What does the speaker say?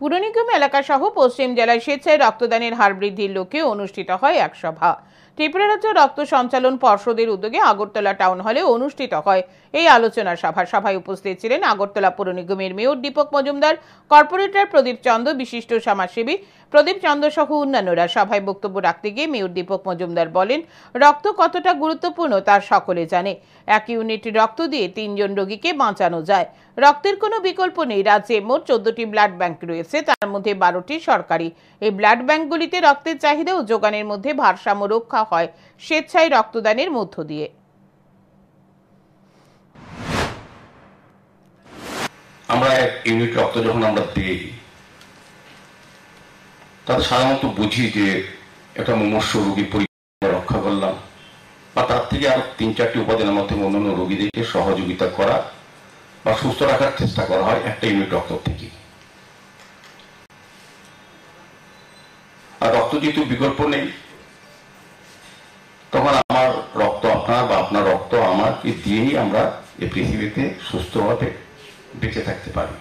পুর নিগম এলাকা সহ পশ্চিম জেলায় স্বেচ্ছায় রক্তদানের হার বৃদ্ধির লক্ষ্যে অনুষ্ঠিত হয় এক সভা। ত্রিপুরা রাজ্য রক্ত সঞ্চালন পর্ষদের উদ্যোগে আগরতলা টাউন হলে অনুষ্ঠিত হয় এই আলোচনা সভা। সভায় উপস্থিত ছিলেন আগরতলা পুর নিগমের মেয়র দীপক মজুমদার, কর্পোরেটর প্রদীপ চন্দ, বিশিষ্ট সমাজসেবী প্রদীপ চন্দ সহ অন্যান্যরা। সভায় বক্তব্য রাখতে গিয়ে মেয়র দীপক মজুমদার বলেন, রক্ত কতটা গুরুত্বপূর্ণ তা সকলে জানে। 1 ইউনিট রক্ত দিয়ে 3 জন রোগীকে বাঁচানো যায়। রক্তের কোনো বিকল্প নেই। রাজ্যে মোট 14টি ব্লাড ব্যাংক রয়েছে, তার মধ্যে 12টি সরকারি। এই ব্লাড ব্যাংকগুলিতে রক্তের চাহিদা ও যোগানের মধ্যে ভারসাম্য রক্ষা হয় স্বেচ্ছায় রক্তদানের মধ্য দিয়ে। আমরা 1 ইউনিট রক্ত যখন আমরা দিই, তাতে সাধারণত বুঝি যে একটা মুমূর্ষু রোগীর পরিবার রক্ষা করলাম, বা তার থেকে আরো 3-4টি উপাদানের মধ্যে অন্যান্য রোগীদেরকে সহযোগিতা করা বা সুস্থ রাখার চেষ্টা করা হয় 1 ইউনিট রক্ত থেকে। আর রক্ত যেহেতু বিকল্প নেই, তখন আমার রক্ত আপনার বা আপনার রক্ত আমাকে দিয়েই আমরা এই পৃথিবীতে সুস্থভাবে বেঁচে থাকতে পারি।